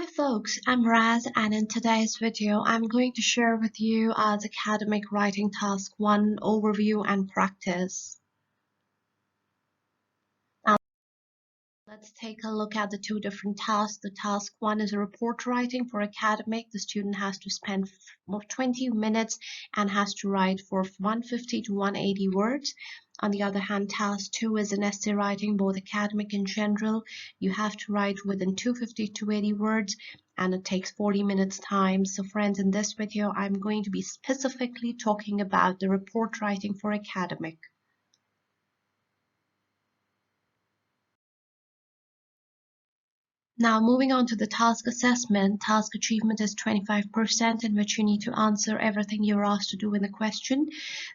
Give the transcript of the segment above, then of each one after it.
Hi folks, I'm Raz and in today's video I'm going to share with you as academic writing task 1 overview and practice. Now let's take a look at the two different tasks. The task 1 is a report writing for academic. The student has to spend 20 minutes and has to write for 150 to 180 words. On the other hand, task 2 is an essay writing, both academic and general. You have to write within 250 to 80 words and it takes 40 minutes time. So friends, in this video, I'm going to be specifically talking about the report writing for academic. Now moving on to the task assessment, task achievement is 25%, in which you need to answer everything you're asked to do in the question.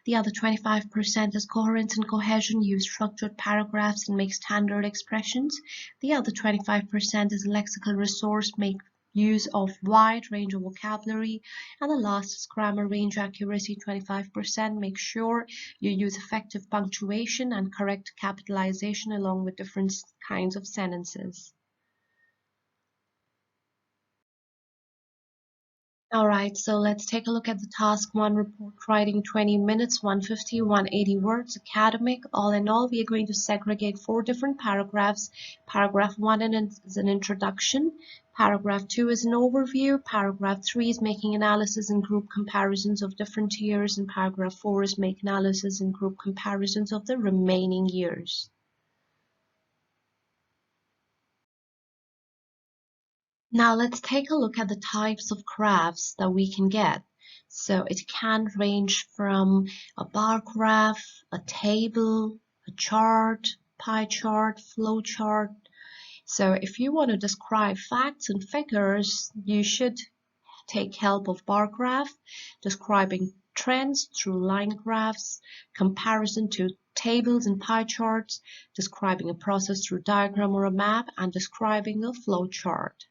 The other 25% is coherence and cohesion, use structured paragraphs and make standard expressions. The other 25% is lexical resource, make use of wide range of vocabulary. And the last is grammar range accuracy, 25%. Make sure you use effective punctuation and correct capitalization along with different kinds of sentences. Alright, so let's take a look at the task 1 report writing 20 minutes, 150, 180 words, academic. All in all, we are going to segregate 4 different paragraphs. Paragraph 1 is an introduction. Paragraph 2 is an overview. Paragraph 3 is making analysis and group comparisons of different years. And paragraph 4 is make analysis and group comparisons of the remaining years. Now let's take a look at the types of graphs that we can get. So it can range from a bar graph, a table, a chart, pie chart, flow chart. So if you want to describe facts and figures, you should take help of bar graph, describing trends through line graphs, comparison to tables and pie charts, describing a process through diagram or a map, and describing a flow chart.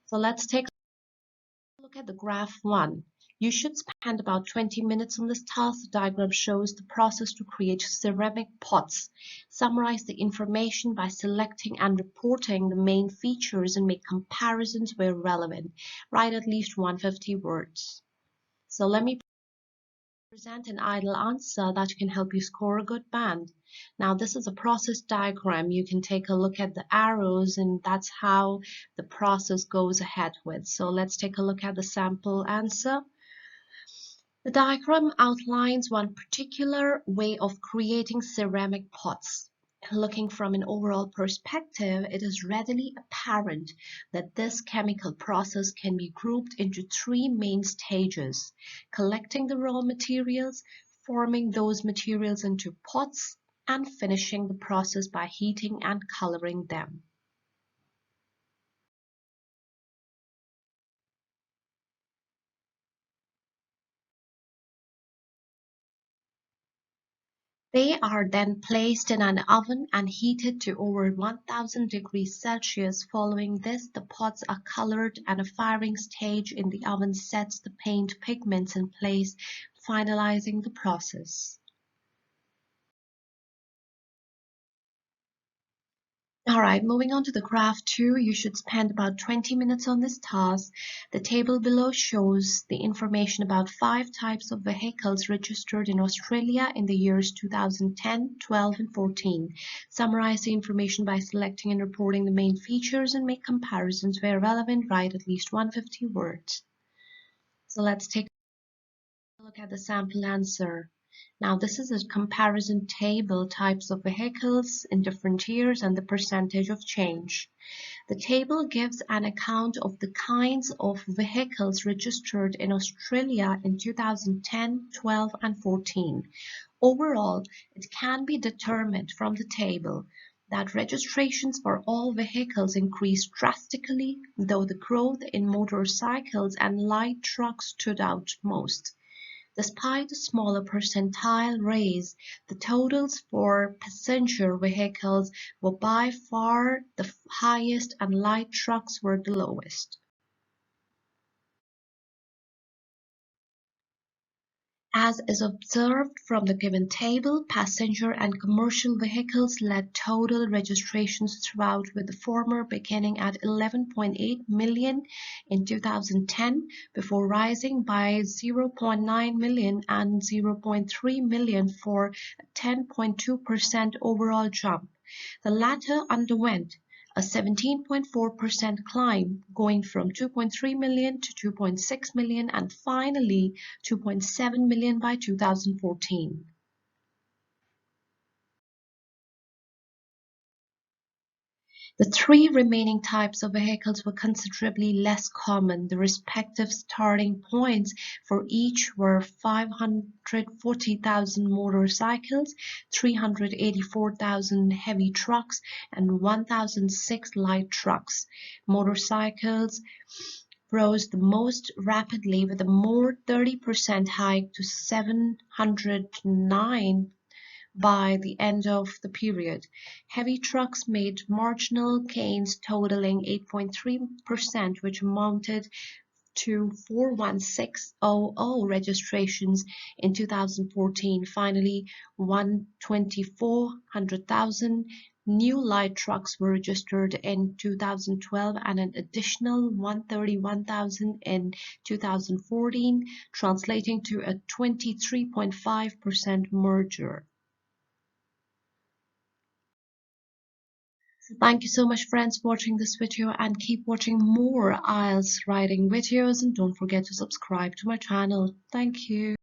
So let's take a look at the graph 1. You should spend about 20 minutes on this task. The diagram shows the process to create ceramic pots. Summarize the information by selecting and reporting the main features and make comparisons where relevant. Write at least 150 words. So let me present an ideal answer that can help you score a good band. Now this is a process diagram. You can take a look at the arrows and that's how the process goes ahead with. So let's take a look at the sample answer. The diagram outlines one particular way of creating ceramic pots. Looking from an overall perspective, it is readily apparent that this chemical process can be grouped into 3 main stages: collecting the raw materials, forming those materials into pots, and finishing the process by heating and coloring them. They are then placed in an oven and heated to over 1000 degrees Celsius. Following this, the pots are colored and a firing stage in the oven sets the paint pigments in place, finalizing the process. Alright, moving on to the graph 2, you should spend about 20 minutes on this task. The table below shows the information about 5 types of vehicles registered in Australia in the years 2010, 12 and 14. Summarize the information by selecting and reporting the main features and make comparisons where relevant. Write at least 150 words. So let's take a look at the sample answer. Now this is a comparison table, types of vehicles in different years and the percentage of change. The table gives an account of the kinds of vehicles registered in Australia in 2010, 12 and 14. Overall, it can be determined from the table that registrations for all vehicles increased drastically, though the growth in motorcycles and light trucks stood out most. Despite a smaller percentile raise, the totals for passenger vehicles were by far the highest and light trucks were the lowest. As is observed from the given table, passenger and commercial vehicles led total registrations throughout, with the former beginning at 11.8 million in 2010 before rising by 0.9 million and 0.3 million for a 10.2% overall jump. The latter underwent a 17.4% climb, going from 2.3 million to 2.6 million and finally 2.7 million by 2014. The three remaining types of vehicles were considerably less common. The respective starting points for each were 540,000 motorcycles, 384,000 heavy trucks, and 1,006 light trucks. Motorcycles rose the most rapidly, with a more 30% hike to 709 by the end of the period. Heavy trucks made marginal gains totaling 8.3%, which amounted to 416,000 registrations in 2014. Finally, 124,000 new light trucks were registered in 2012 and an additional 131,000 in 2014, translating to a 23.5% merger. Thank you so much, friends, for watching this video, and keep watching more IELTS writing videos, and don't forget to subscribe to my channel. Thank you.